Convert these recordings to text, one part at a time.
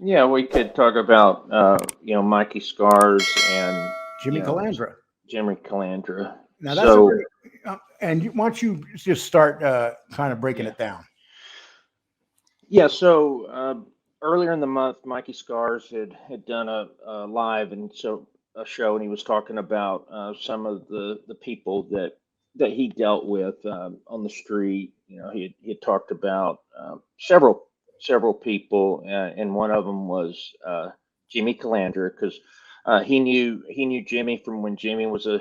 Yeah, we could talk about Mikey Scars and Jimmy you know Calandra. Jimmy Calandra. Now that's a So very, why don't you just start kind of breaking yeah, it down? yeah. So earlier in the month, Mikey Scars had done a live and so a show, and he was talking about some of the people that he dealt with on the street. He had talked about several people, and one of them was Jimmy Calandra because he knew Jimmy from when Jimmy was a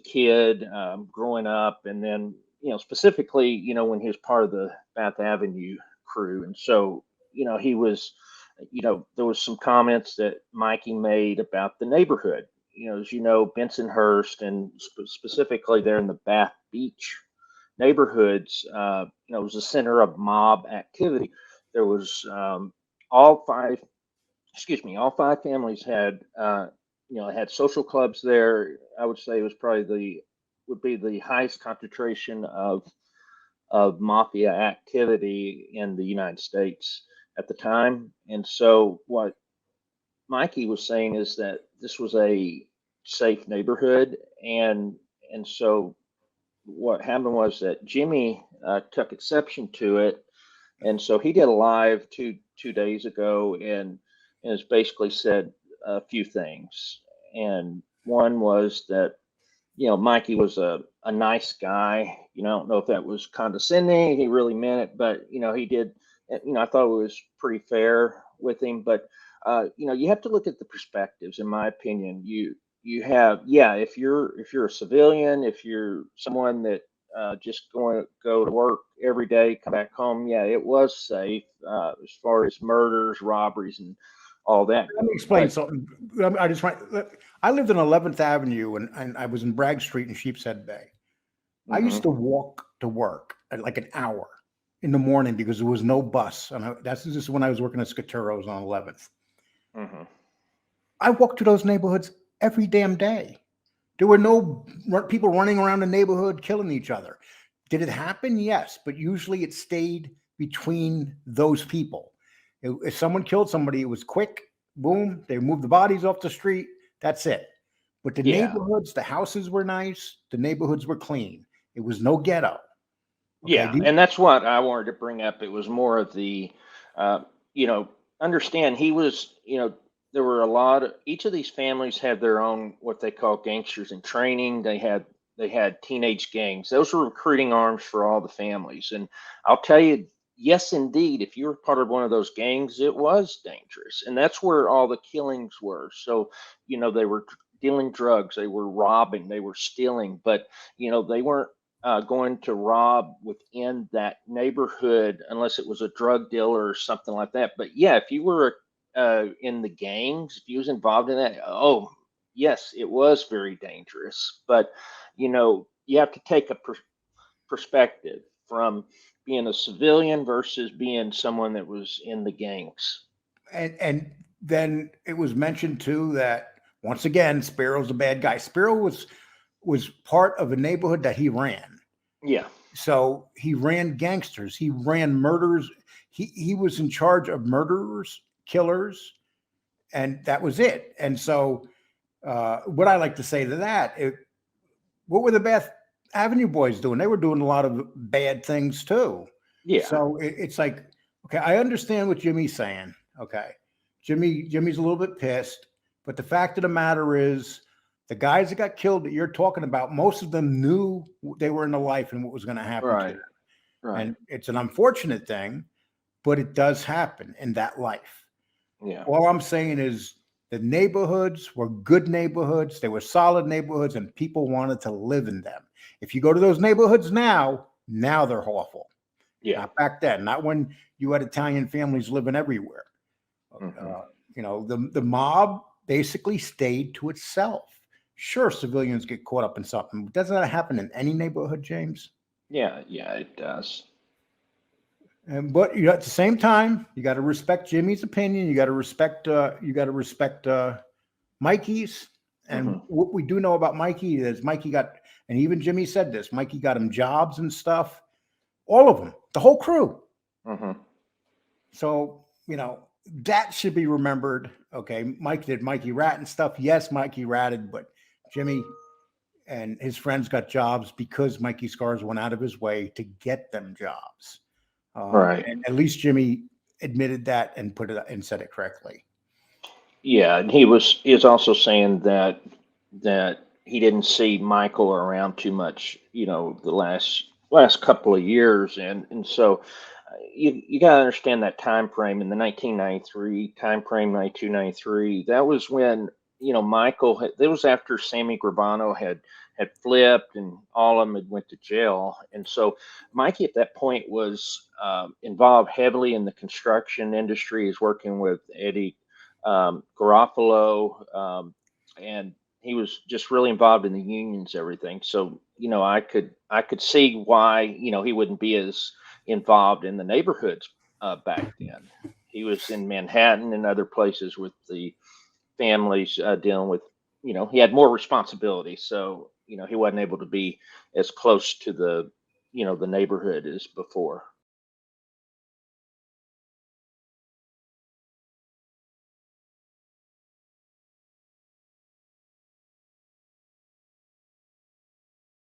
kid growing up, and then specifically when he was part of the Bath Avenue crew, and so he was there was some comments that Mikey made about the neighborhood. As you know, Bensonhurst and specifically there in the Bath Beach neighborhoods, it was a center of mob activity. There was all five, excuse me, all five families had, had social clubs there. I would say it was probably would be the highest concentration of mafia activity in the United States at the time. And so what Mikey was saying is that this was a safe neighborhood, and so what happened was that Jimmy took exception to it, and so he did a live two days ago, and has basically said a few things. And one was that Mikey was a nice guy. I don't know if that was condescending. He really meant it, but he did. I thought it was pretty fair with him. But you have to look at the perspectives. In my opinion, you have if you're a civilian, if you're someone that just going to go to work every day, come back home. Yeah, it was safe as far as murders, robberies, and all that Let me goes. explain But something. I lived on 11th Avenue and I was in Bragg Street in Sheepshead Bay. I used hmm to walk to work at like an hour in the morning because there was no bus. And that's just when I was working at Scaturo's on 11th. hmm I walked to those neighborhoods every damn day. There were no people running around the neighborhood killing each other. Did it happen? Yes, but usually it stayed between those people. If someone killed somebody, it was quick, boom, they moved the bodies off the street. That's it. But the yeah, neighborhoods, the houses were nice, the neighborhoods were clean. It was no ghetto. Okay. yeah, and that's what I wanted to bring up. It was more of the, uh, you know, understand he was, there were a lot of each of these families had their own what they call gangsters in training. They had teenage gangs. Those were recruiting arms for all the families. And I'll tell you, yes, indeed, if you were part of one of those gangs, it was dangerous, and that's where all the killings were. So, they were dealing drugs, they were robbing, they were stealing, but they weren't going to rob within that neighborhood unless it was a drug dealer or something like that. But yeah, if you were in the gangs, if you was involved in that, oh yes, it was very dangerous. But you have to take a perspective from being a civilian versus being someone that was in the gangs. And then it was mentioned too that once again, Sparrow's a bad guy. Sparrow was part of a neighborhood that he ran. Yeah, So he ran gangsters, he ran murders, he was in charge of murderers, killers, and that was it. And so what I like to say to that, what were the Bath Avenue boys doing? They were doing a lot of bad things too. yeah, So it's like, okay, I understand what Jimmy's saying. Okay. Jimmy's a little bit pissed, but the fact of the matter is the guys that got killed that you're talking about, most of them knew they were in the life and what was going to happen to right, them. right, And it's an unfortunate thing, but it does happen in that life. yeah, All I'm saying is the neighborhoods were good neighborhoods. They were solid neighborhoods, and people wanted to live in them. If you go to those neighborhoods now they're awful. yeah. Not back then. Not when you had Italian families living everywhere. hmm The mob basically stayed to itself. Sure, civilians get caught up in something, but doesn't that happen in any neighborhood, James? Yeah, yeah, it does. But at the same time, you got to respect Jimmy's opinion. You got to respect Mikey's. And hmm what we do know about Mikey is Mikey got, and even Jimmy said this, Mikey got him jobs and stuff. All of them, the whole crew. hmm So, that should be remembered. Okay, Mike did Mikey rat and stuff. Yes, Mikey ratted, but Jimmy and his friends got jobs because Mikey Scars went out of his way to get them jobs. Right. And at least Jimmy admitted that and put it and said it correctly. Yeah, and he was also saying that he didn't see Michael around too much, the last couple of years, and so you got to understand that time frame in the 1993 time frame, 1993. That was when Michael. That was after Sammy Gravano had flipped and all of them had went to jail, and so Mikey at that point was involved heavily in the construction industry. He's working with Eddie Garofalo, and he was just really involved in the unions, everything. So I could see why he wouldn't be as involved in the neighborhoods back then. He was in Manhattan and other places with the families dealing with. He had more responsibility, so he wasn't able to be as close to the neighborhood as before.